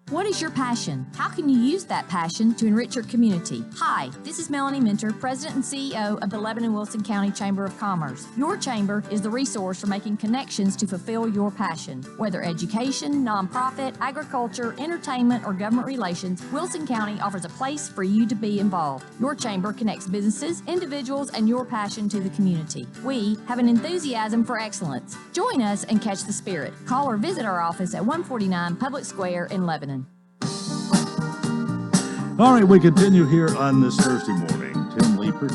What is your passion? How can you use that passion to enrich your community? Hi, this is Melanie Minter, President and CEO of the Lebanon-Wilson County Chamber of Commerce. Your chamber is the resource for making connections to fulfill your passion. Whether education, nonprofit, agriculture, entertainment, or government relations, Wilson County offers a place for you to be involved. Your chamber connects businesses, individuals, and your passion to the community. We have an enthusiasm for excellence. Join us and catch the spirit. Call or visit our office at 149 Public Square in Lebanon. All right, we continue here on this Thursday morning. Tim Leeper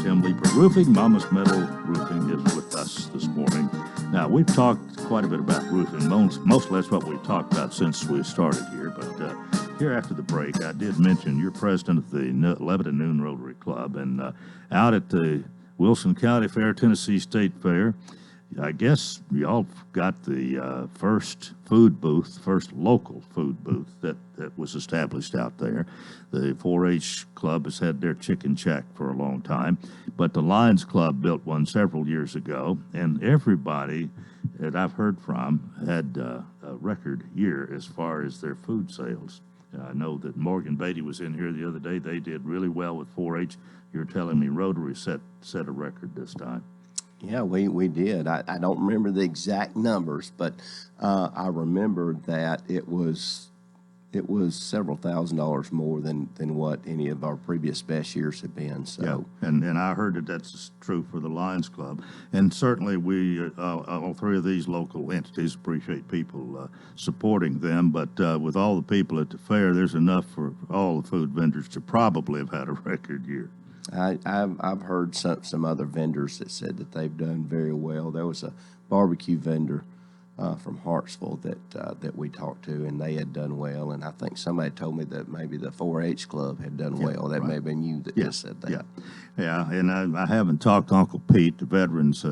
Roofing, Mama's Metal Roofing is with us this morning. Now, we've talked quite a bit about roofing. Mostly that's what we've talked about since we started here. But here after the break, I did mention you're president of the Lebanon Noon Rotary Club. And out at the Wilson County Fair, Tennessee State Fair, I guess y'all got the first local food booth that was established out there. The 4-H Club has had their chicken shack for a long time, but the Lions Club built one several years ago, and everybody that I've heard from had a record year as far as their food sales. I know that Morgan Beatty was in here the other day. They did really well with 4-H. You're telling me Rotary set a record this time. Yeah, we did. I don't remember the exact numbers, but I remember that it was several $1,000s more than what any of our previous best years have been. So, yeah, and I heard that that's true for the Lions Club, and certainly we all three of these local entities appreciate people supporting them. But with all the people at the fair, there's enough for all the food vendors to probably have had a record year. I've heard some other vendors that said that they've done very well. There was a barbecue vendor from Hartsville that we talked to, and they had done well. And I think somebody told me that maybe the 4-H Club had done well. That may have been you that just said that. Yeah. And I haven't talked to Uncle Pete. The veterans,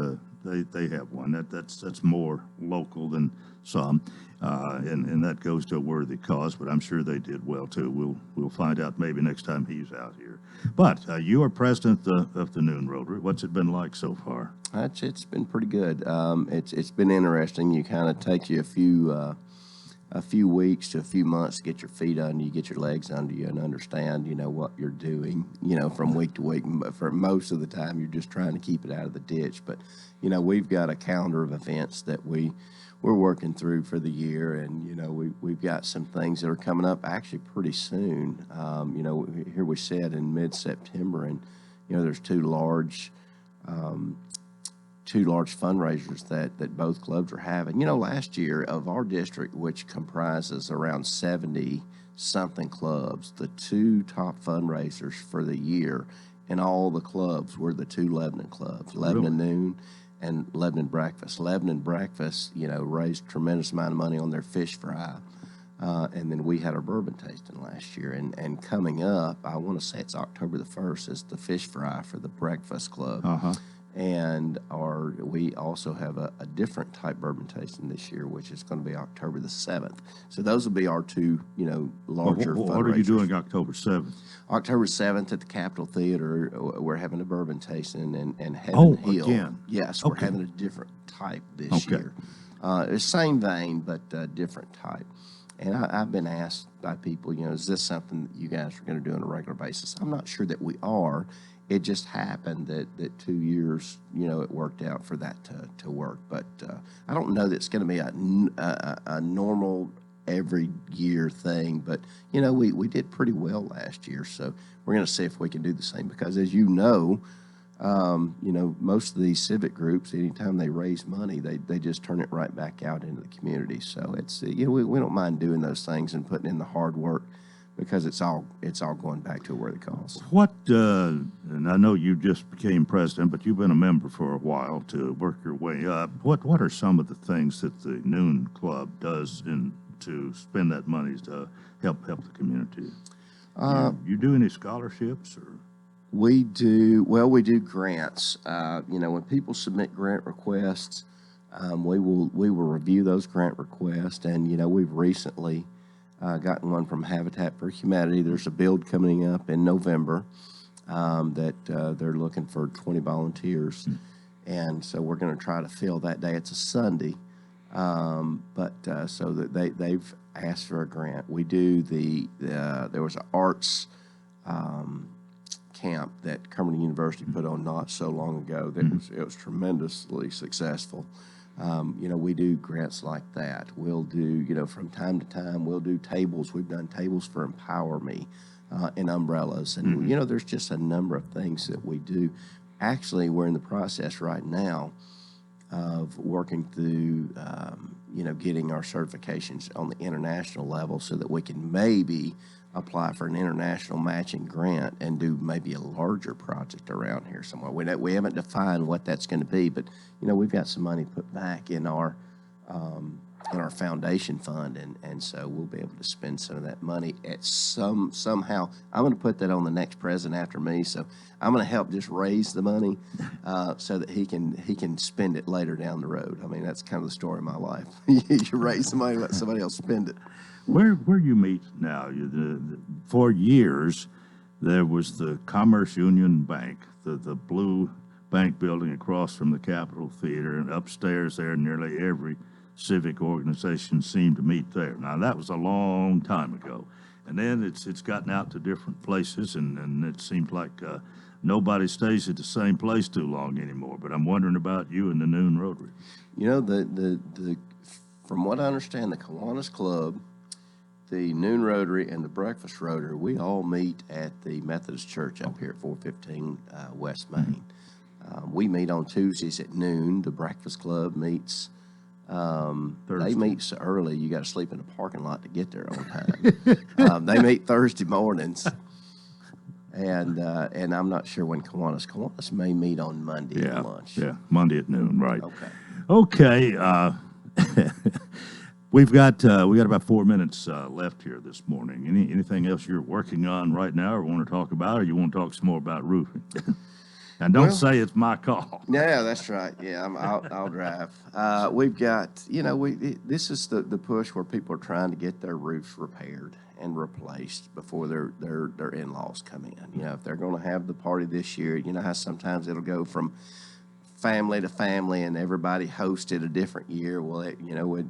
they have one. That's more local than some. And that goes to a worthy cause, but I'm sure they did well too. We'll find out maybe next time he's out here. But you are president of the Noon Rotary. What's it been like so far? It's been pretty good. It's been interesting. You kind of take you a few weeks to a few months to get your feet under you, get your legs under you, and understand what you're doing. From week to week. For most of the time, you're just trying to keep it out of the ditch. But we've got a calendar of events that we're working through for the year, and we've got some things that are coming up actually pretty soon. Here we said in mid-September, and there's two large fundraisers that both clubs are having. Last year of our district, which comprises around 70 something clubs, the two top fundraisers for the year in all the clubs were the two Lebanon clubs, Lebanon Noon and Lebanon Breakfast. Lebanon Breakfast, raised a tremendous amount of money on their fish fry. And then we had our bourbon tasting last year. And coming up, I want to say it's October the 1st, is the fish fry for the Breakfast Club. And we also have a different type bourbon tasting this year, which is going to be October the 7th. So those will be our two, larger fundraisers. What are you doing October 7th? October 7th at the Capitol Theater, we're having a bourbon tasting and Heaven Hill. Again? Yes, we're having a different type this year. It's same vein, but different type. And I've been asked by people, is this something that you guys are going to do on a regular basis? I'm not sure that we are. It just happened that 2 years, it worked out for that to work. But I don't know that it's going to be a normal every year thing, but we did pretty well last year, so we're going to see if we can do the same. Because as most of these civic groups, anytime they raise money, they just turn it right back out into the community. So it's we don't mind doing those things and putting in the hard work, because it's all going back to a worthy cause. What, and I know you just became president, but you've been a member for a while to work your way up. What are some of the things that the Noon Club does to spend that money to help the community? You do any scholarships or? We do grants. When people submit grant requests, we will review those grant requests, and we've recently gotten one from Habitat for Humanity. There's a build coming up in November that they're looking for 20 volunteers, and so we're going to try to fill that day. It's a Sunday, but so that they've asked for a grant. We do there was an arts camp that Cumberland University put on not so long ago. It was tremendously successful. We do grants like that. We'll do, from time to time, we'll do tables. We've done tables for Empower Me and umbrellas. And, there's just a number of things that we do. Actually, we're in the process right now of working through, getting our certifications on the international level so that we can maybe apply for an international matching grant and do maybe a larger project around here somewhere. We haven't defined what that's going to be, but we've got some money put back in our foundation fund, and so we'll be able to spend some of that money at somehow. I'm going to put that on the next president after me, so I'm going to help just raise the money so that he can spend it later down the road. I mean, that's kind of the story of my life. You raise the money, let somebody else spend it. Where you meet now? For years, there was the Commerce Union Bank, the blue bank building across from the Capitol Theater, and upstairs there, nearly every civic organization seemed to meet there. Now, that was a long time ago, and then it's gotten out to different places, and it seems like nobody stays at the same place too long anymore. But I'm wondering about you and the Noon Rotary. From what I understand, the Kiwanis Club, the Noon Rotary, and the Breakfast Rotary, we all meet at the Methodist Church up here at 415 West Main. We meet on Tuesdays at noon. The Breakfast Club meets, they meet so early, you got to sleep in the parking lot to get there on time. They meet Thursday mornings. And I'm not sure when Kiwanis may meet on Monday at lunch. Yeah, Monday at noon, right. Okay. We've got about 4 minutes left here this morning. Anything else you're working on right now or want to talk about, or you want to talk some more about roofing? And don't say it's my call. Yeah, that's right. Yeah, I'll drive. We've got, this is the push where people are trying to get their roofs repaired and replaced before their in-laws come in. If they're going to have the party this year, how sometimes it'll go from family to family, and everybody hosted a different year. Well,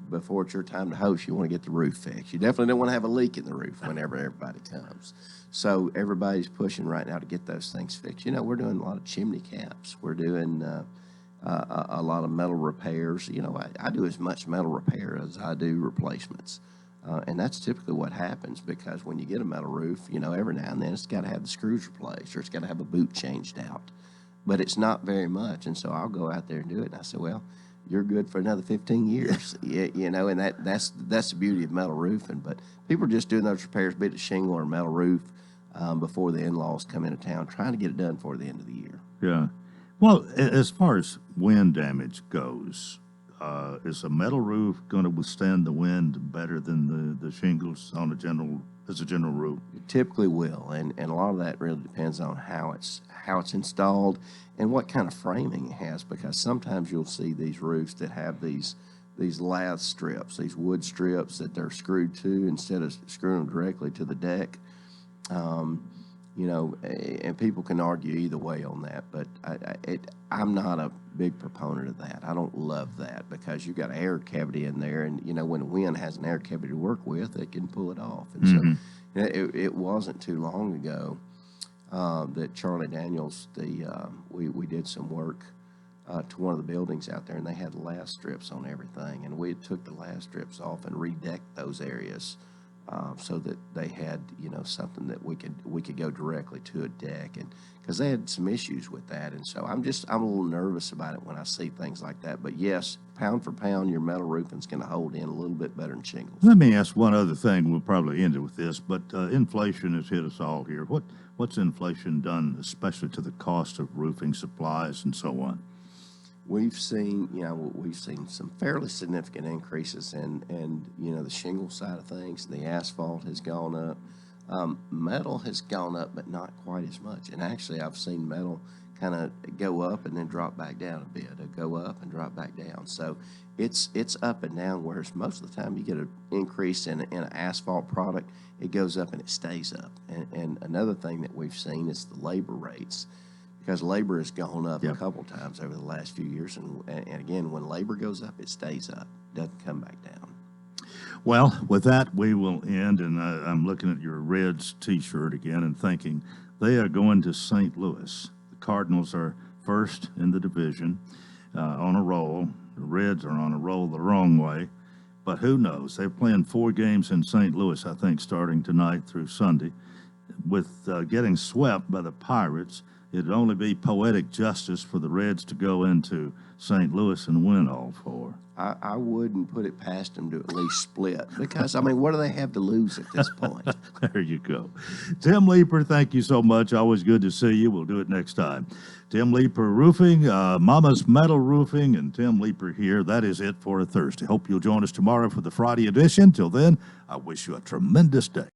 before it's your time to host, you want to get the roof fixed. You definitely don't want to have a leak in the roof whenever everybody comes. So everybody's pushing right now to get those things fixed. We're doing a lot of chimney caps. We're doing a lot of metal repairs. I do as much metal repair as I do replacements. And that's typically what happens, because when you get a metal roof, every now and then it's got to have the screws replaced, or it's got to have a boot changed out. But it's not very much, and so I'll go out there and do it. And I say, well, you're good for another 15 years, and that's the beauty of metal roofing. But people are just doing those repairs, be it a shingle or a metal roof, before the in-laws come into town, trying to get it done before the end of the year. Yeah. Well, as far as wind damage goes, is a metal roof going to withstand the wind better than the shingles on as a general rule? It typically will, and a lot of that really depends on how it's installed and what kind of framing it has, because sometimes you'll see these roofs that have these lath strips, these wood strips that they're screwed to instead of screwing them directly to the deck. And people can argue either way on that, but I'm not a big proponent of that. I don't love that, because you've got an air cavity in there, and when the wind has an air cavity to work with, it can pull it off. And so it wasn't too long ago that Charlie Daniels, we did some work to one of the buildings out there, and they had last strips on everything, and we took the last strips off and redecked those areas so that they had, you know, something that we could go directly to a deck, and because they had some issues with that, and so I'm a little nervous about it when I see things like that. But yes, pound for pound, your metal roofing's going to hold in a little bit better than shingles. Let me ask one other thing. We'll probably end it with this, but inflation has hit us all here. What's inflation done, especially to the cost of roofing supplies and so on? We've seen some fairly significant increases in you know, the shingle side of things. The asphalt has gone up. Metal has gone up, but not quite as much. And actually, I've seen metal kind of go up and then drop back down a bit, or go up and drop back down. So it's up and down, whereas most of the time you get an increase in an asphalt product, it goes up and it stays up. And another thing that we've seen is the labor rates, because labor has gone up a couple times over the last few years. And again, when labor goes up, it stays up, doesn't come back down. Well, with that, we will end, and I'm looking at your Reds T-shirt again and thinking they are going to St. Louis. The Cardinals are first in the division, on a roll. The Reds are on a roll the wrong way, but who knows? They're playing 4 games in St. Louis, I think, starting tonight through Sunday. With getting swept by the Pirates, it'd only be poetic justice for the Reds to go into St. Louis and win all 4. I wouldn't put it past them to at least split, because, I mean, what do they have to lose at this point? There you go. Tim Leeper, thank you so much. Always good to see you. We'll do it next time. Tim Leeper Roofing, Mama's Metal Roofing, and Tim Leeper here. That is it for a Thursday. Hope you'll join us tomorrow for the Friday edition. Till then, I wish you a tremendous day.